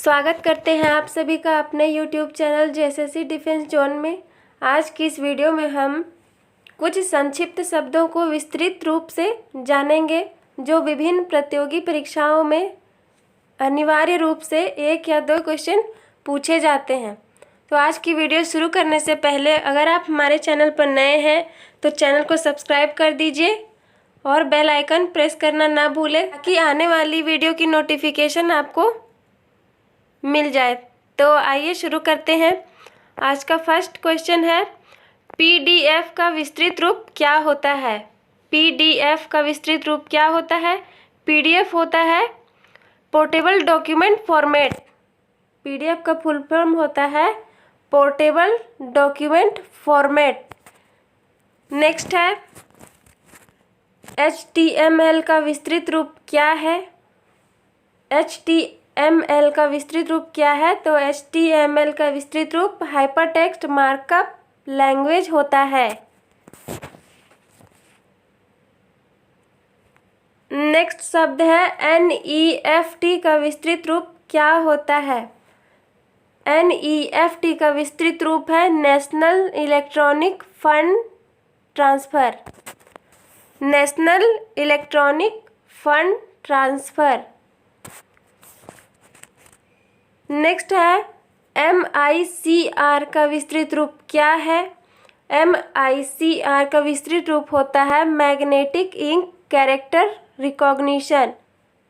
स्वागत करते हैं आप सभी का अपने YouTube channel JSSC defence zone में। आज की इस वीडियो में हम कुछ संक्षिप्त शब्दों को विस्तृत रूप से जानेंगे जो विभिन्न प्रतियोगी परीक्षाओं में अनिवार्य रूप से 1 या 2 क्वेश्चन पूछे जाते हैं। तो आज की वीडियो शुरू करने से पहले अगर आप हमारे चैनल पर नए हैं तो चैनल को सब्सक्राइब कर दीजिए और बेल आइकन प्रेस करना ना भूलें ताकि आने वाली वीडियो की नोटिफिकेशन आपको मिल जाए। तो आइए शुरू करते हैं। आज का फर्स्ट क्वेश्चन है, पीडीएफ का विस्तृत रूप क्या होता है? पीडीएफ का विस्तृत रूप क्या होता है? पीडीएफ होता है पोर्टेबल डॉक्यूमेंट फॉर्मेट। पीडीएफ का फुल फॉर्म होता है पोर्टेबल डॉक्यूमेंट फॉर्मेट। नेक्स्ट है, एचटीएमएल का विस्तृत रूप क्या है? एचटीएमएल का विस्तृत रूप क्या है? तो एचटीएमएल का विस्तृत रूप हाइपरटेक्स्ट मार्कअप लैंग्वेज होता है। नेक्स्ट शब्द है, एनईएफटी का विस्तृत रूप क्या होता है? एनईएफटी का विस्तृत रूप है national electronic fund transfer. National electronic fund transfer. Next है, एमआईसीआर का विस्तृत रूप क्या है? एमआईसीआर का विस्तृत रूप होता है magnetic ink character recognition.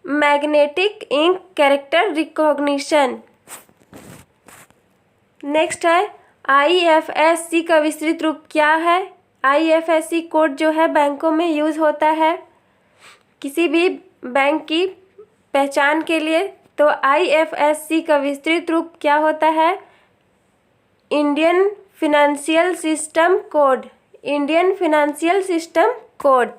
Magnetic ink character recognition. Next है, आईएफएससी का विस्तृत रूप क्या है? आईएफएससी कोड जो है बैंकों में यूज़ होता है किसी भी बैंक की पहचान के लिए। तो आईएफएससी का विस्तृत रूप क्या होता है? Indian financial system code. Indian financial system code.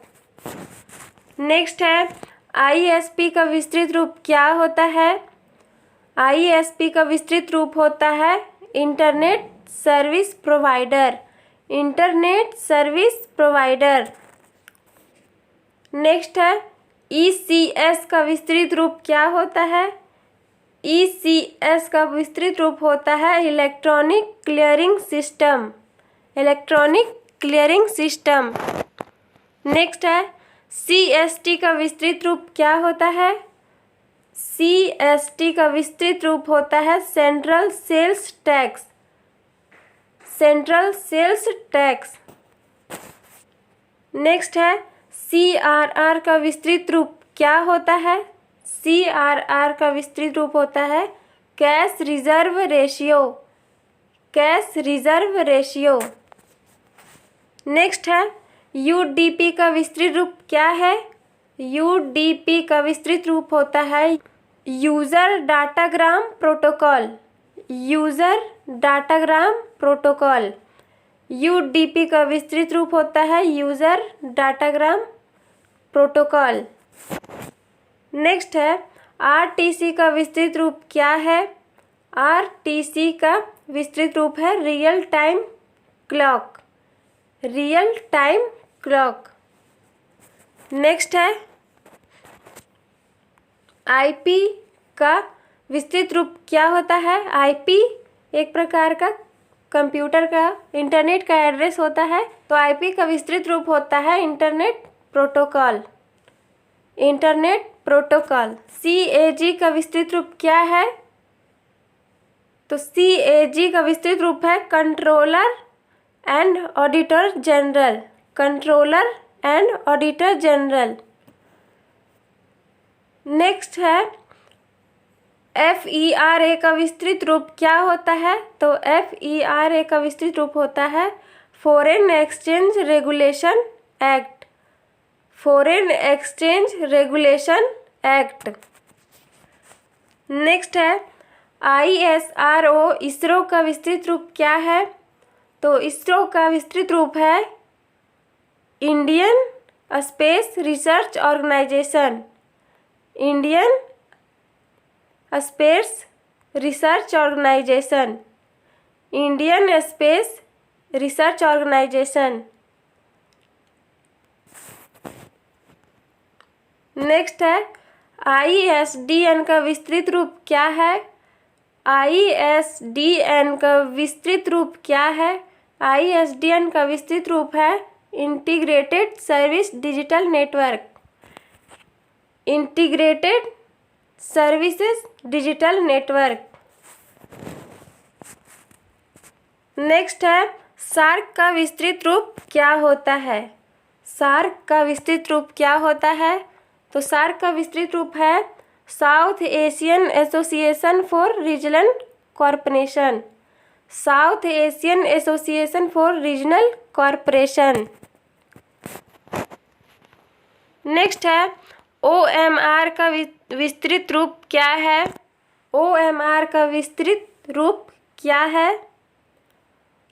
Next है, आईएसपी का विस्तृत रूप क्या होता है? आईएसपी का विस्तृत रूप होता है internet service provider. Internet service provider. Next है, ईसीएस का विस्तृत रूप क्या होता है? ईसीएस का विस्तृत रूप होता है electronic clearing system. Electronic clearing system. Next है, सीएसटी का विस्तृत रूप क्या होता है? सीएसटी का विस्तृत रूप होता है central sales tax. Central sales tax. Next है, सीआरआर का विस्तृत रूप क्या होता है? सीआरआर का विस्तृत रूप होता है cash reserve ratio. Cash reserve ratio. Next है, यूडीपी का विस्तृत रूप क्या है? यूडीपी का विस्तृत रूप होता है user datagram protocol. User datagram protocol. UDP का विस्तृत रूप होता है यूजर डाटाग्राम प्रोटोकॉल। नेक्स्ट है, आरटीसी का विस्तृत रूप क्या है? आरटीसी का विस्तृत रूप है real time clock. Real time clock. Next है, आईपी का विस्तृत रूप क्या होता है? आईपी एक प्रकार का कंप्यूटर का इंटरनेट का एड्रेस होता है। तो आईपी का विस्तृत रूप होता है internet protocol. Internet protocol. CAG का विस्तृत रूप क्या है? तो सीएजी का विस्तृत रूप है controller and auditor general. Controller and auditor general. Next है, एफईआरए का विस्तृत रूप क्या होता है? तो एफईआरए का विस्तृत रूप होता है foreign exchange regulation act. Foreign exchange regulation act. Next है, आईएसआरओ इसरो का विस्तृत रूप क्या है? तो इसरो का विस्तृत रूप है Indian space research organisation. Indian space research organisation. Indian space research organisation. Next है, आईएसडीएन का विस्तृत रूप क्या है? ISDN का विस्तृत रूप क्या है? ISDN का विस्तृत रूप है integrated service digital network. Integrated services digital network. Next है, सार्क का विस्तृत रूप क्या होता है? सार्क का विस्तृत रूप क्या होता है? तो सार्क का विस्तृत रूप है south Asian association for regional corporation. South Asian association for regional corporation. Next है, OMR का विस्तृत रूप क्या है? OMR का विस्तृत रूप क्या है?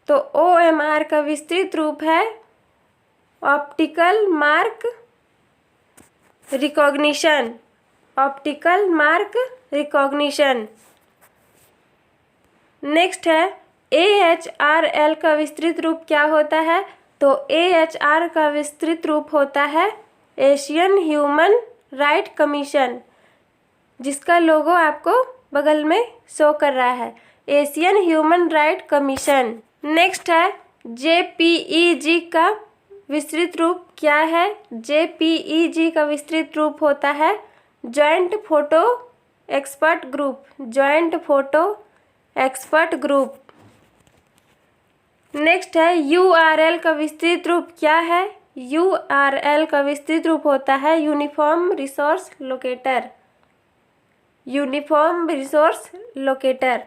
तो OMR का विस्तृत रूप है optical mark recognition. Optical mark recognition. Next है, AHRL का विस्तृत रूप क्या होता है? तो AHR का विस्तृत रूप होता है एशियन ह्यूमन राइट कमीशन, जिसका लोगो आपको बगल में शो कर रहा है, Asian human right commission. Next है, JPEG का विस्तृत रूप क्या है? JPEG का विस्तृत रूप होता है joint photo expert group. Joint photo expert group. Next है, URL का विस्तृत रूप क्या है? URL का विस्तृत रूप होता है uniform resource locator. Uniform resource locator.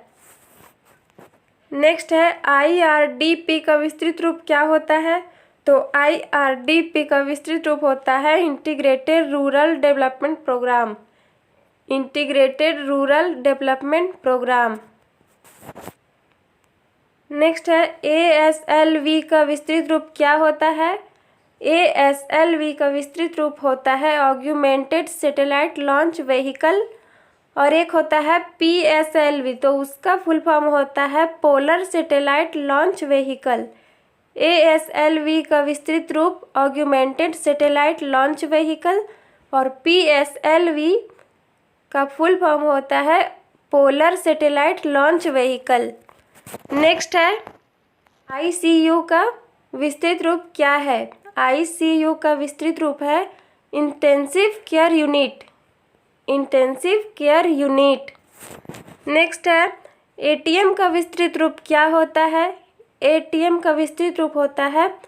Next है, IRDP का विस्तृत रूप क्या होता है? तो IRDP का विस्तृत रूप होता है integrated rural development programme. Integrated rural development programme. Next है, ASLV का विस्तृत रूप क्या होता है? ASLV का विस्तृत रूप होता है ऑग्यूमेंटेड सैटेलाइट लॉन्च व्हीकल। और एक होता है PSLV, तो उसका फुल फॉर्म होता है polar satellite launch vehicle. ASLV का विस्तृत रूप ऑग्यूमेंटेड सैटेलाइट लॉन्च व्हीकल और PSLV का फुल फॉर्म होता है polar satellite launch vehicle. Next है, ICU का विस्तृत रूप क्या है? ICU का विस्तृत रूप है intensive care unit. Intensive care unit. Next है, ATM का विस्तृत रूप क्या होता है? ATM का विस्तृत रूप होता है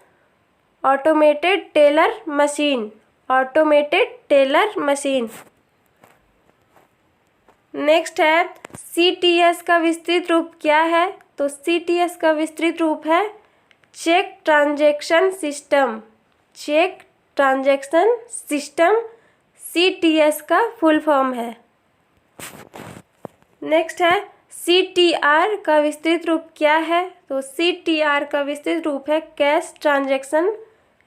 automated teller machine. Automated teller machine. Next है, CTS का विस्तृत रूप क्या है? तो CTS का विस्तृत रूप है check transaction system. Check transaction system CTS का फुल फॉर्म है। नेक्स्ट है, CTR का विस्तृत रूप क्या है? तो CTR का विस्तृत रूप है cash transaction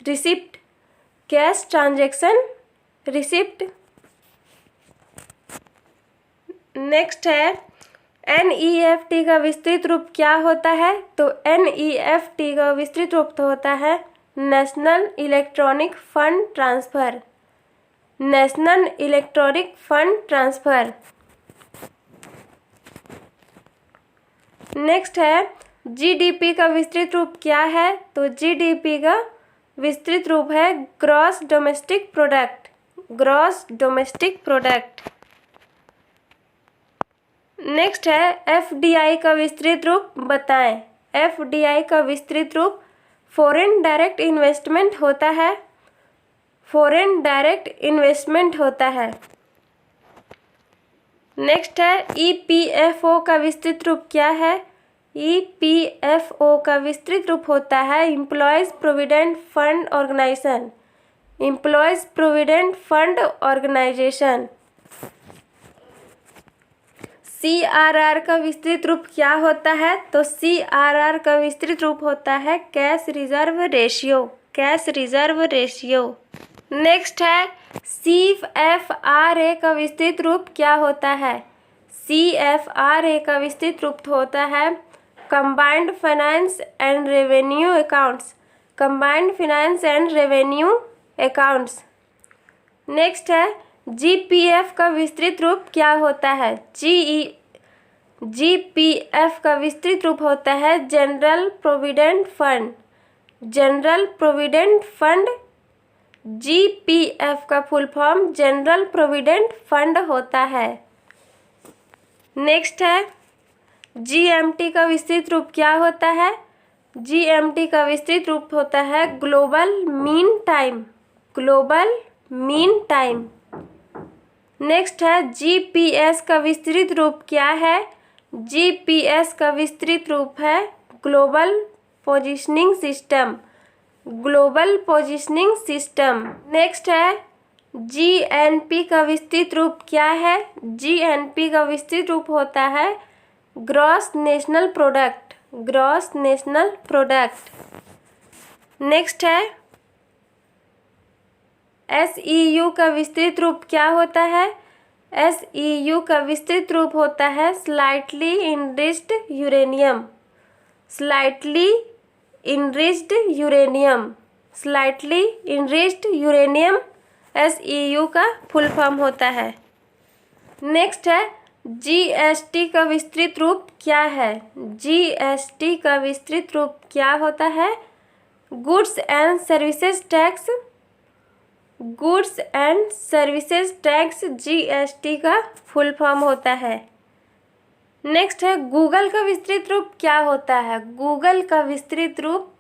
receipt. Cash transaction receipt. Next है, NEFT का विस्तृत रूप क्या होता है? तो NEFT का विस्तृत रूप होता है national electronic fund transfer. National electronic fund transfer. Next है, GDP का विस्तृत रूप क्या है? तो GDP का विस्तृत रूप है gross domestic product. Gross domestic product. Next है, FDI का विस्तृत रूप बताएं। FDI का विस्तृत रूप फॉरेन डायरेक्ट इन्वेस्टमेंट होता है। फॉरेन डायरेक्ट इन्वेस्टमेंट होता है। नेक्स्ट है, EPFO का विस्तृत रूप क्या है? EPFO का विस्तृत रूप होता है employees provident fund organisation. Employees provident fund organisation. CRR का विस्तृत रूप क्या होता है? तो CRR का विस्तृत रूप होता है cash reserve ratio. Cash reserve ratio. Next है, CFRA का विस्तृत रूप क्या होता है? CFRA का विस्तृत रूप होता है combined finance and revenue accounts. Combined finance and revenue accounts. Next है, GPF का विस्तृत रूप क्या होता है? GPF का विस्तृत रूप होता है general provident fund. General provident fund, GPF का full form general provident fund होता है। नेक्स्ट है GMT का विस्तृत रूप क्या होता है? GMT का विस्तृत रूप होता है global mean time. Global mean time. Next है GPS का विस्तृत रूप क्या है? GPS का विस्तृत रूप है global positioning system. Global positioning system. Next है GNP का विस्तृत रूप क्या है? GNP का विस्तृत रूप होता है gross national product. Gross national product. Next है SEU का विस्तृत रूप क्या होता है? SEU का विस्तृत रूप होता है slightly enriched uranium. Slightly enriched uranium. Slightly enriched uranium SEU का फुल फॉर्म होता है। नेक्स्ट है GST का विस्तृत रूप क्या है? GST का विस्तृत रूप क्या होता है? Goods and services tax. Goods and services tax GST का फुल फॉर्म होता है। नेक्स्ट है गूगल का विस्तृत रूप क्या होता है? गूगल का विस्तृत रूप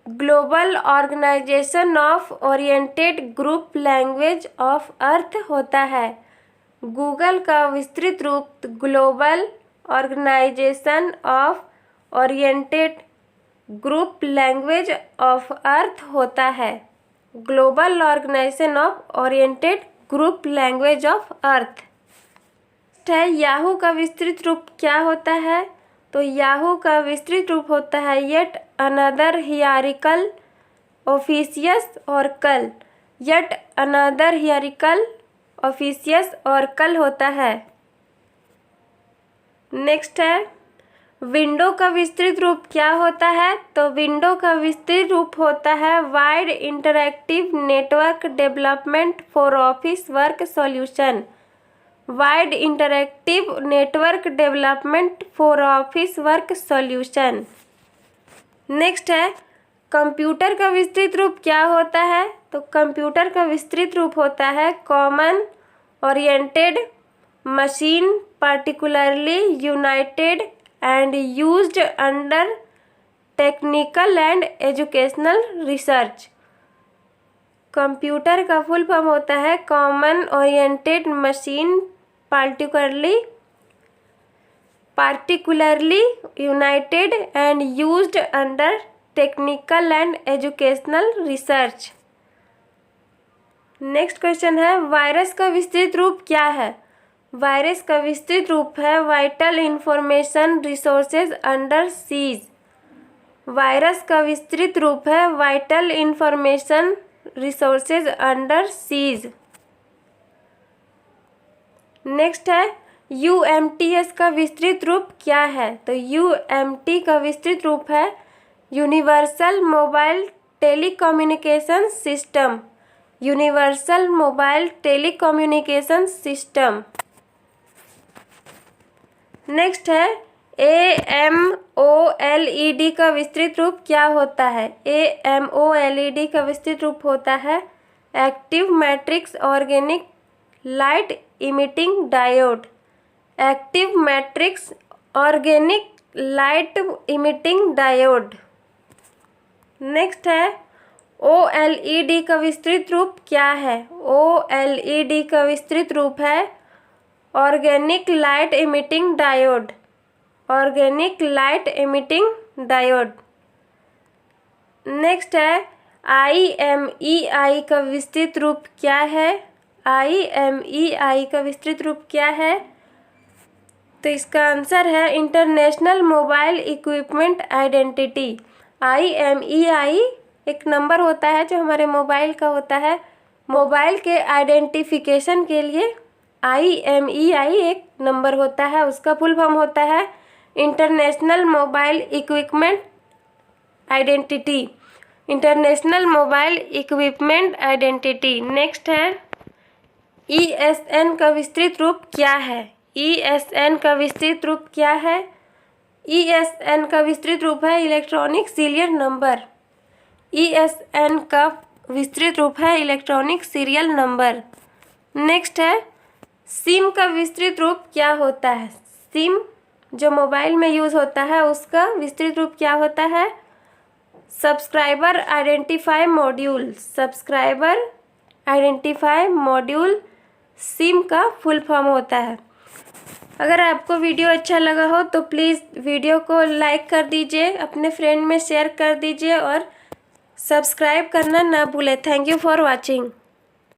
global organisation of oriented group language of earth होता है। गूगल का विस्तृत रूप global organisation of oriented group language of earth होता है। Global organisation of oriented group language of earth है। याहू का विस्तृत रूप क्या होता है? तो याहू का विस्तृत रूप होता है yet another hierarchical officious oracle. Yet another hierarchical officious oracle होता है। नेक्स्ट है विंडो का विस्तृत रूप क्या होता है? तो विंडो का विस्तृत रूप होता है wide interactive network development for office work solution. Wide interactive network development for office work solution. Next है कंप्यूटर का विस्तृत रूप क्या होता है? तो कंप्यूटर का विस्तृत रूप होता है common oriented machine particularly United and used under technical and educational research. Computer का फुल फॉर्म होता है common oriented machine particularly united and used under technical and educational research। Next question है वायरस का विस्तृत रूप क्या है? वायरस का विस्तृत रूप है vital information resources under seize. Virus का विस्तृत रूप है vital information resources under seize. Next है UMTS का विस्तृत रूप क्या है? तो UMT का विस्तृत रूप है universal mobile telecommunication system. Universal mobile telecommunication system. Next है AMOLED का विस्तृत रूप क्या होता है? AMOLED का विस्तृत रूप होता है active matrix organic light emitting diode. Active matrix organic light emitting diode. Next है OLED का विस्तृत रूप क्या है? OLED का विस्तृत रूप है organic light emitting diode. Organic light emitting diode. Next है IMEI का विस्तृत रूप क्या है? IMEI का विस्तृत रूप क्या है? तो इसका आंसर है international mobile equipment identity. IMEI एक नंबर होता है जो हमारे मोबाइल का होता है। मोबाइल के आइडेंटिफिकेशन के लिए IMEI एक नंबर होता है, उसका फुल फॉर्म होता है international mobile equipment identity. International mobile equipment identity. Next है ESN का विस्तृत रूप क्या है? ESN का विस्तृत रूप क्या है? ESN का विस्तृत रूप है इलेक्ट्रॉनिक सीरियल नंबर। ESN का विस्तृत रूप है इलेक्ट्रॉनिक सीरियल नंबर। नेक्स्ट है, सिम का विस्तृत रूप क्या होता है? सिम जो मोबाइल में यूज़ होता है उसका विस्तृत रूप क्या होता है? Subscriber identify module. Subscriber identify module SIM का फुल फॉर्म होता है। अगर आपको वीडियो अच्छा लगा हो तो प्लीज़ वीडियो को लाइक कर दीजिए, अपने फ्रेंड में शेयर कर दीजिए और सब्सक्राइब करना ना भूलें। Thank you for watching.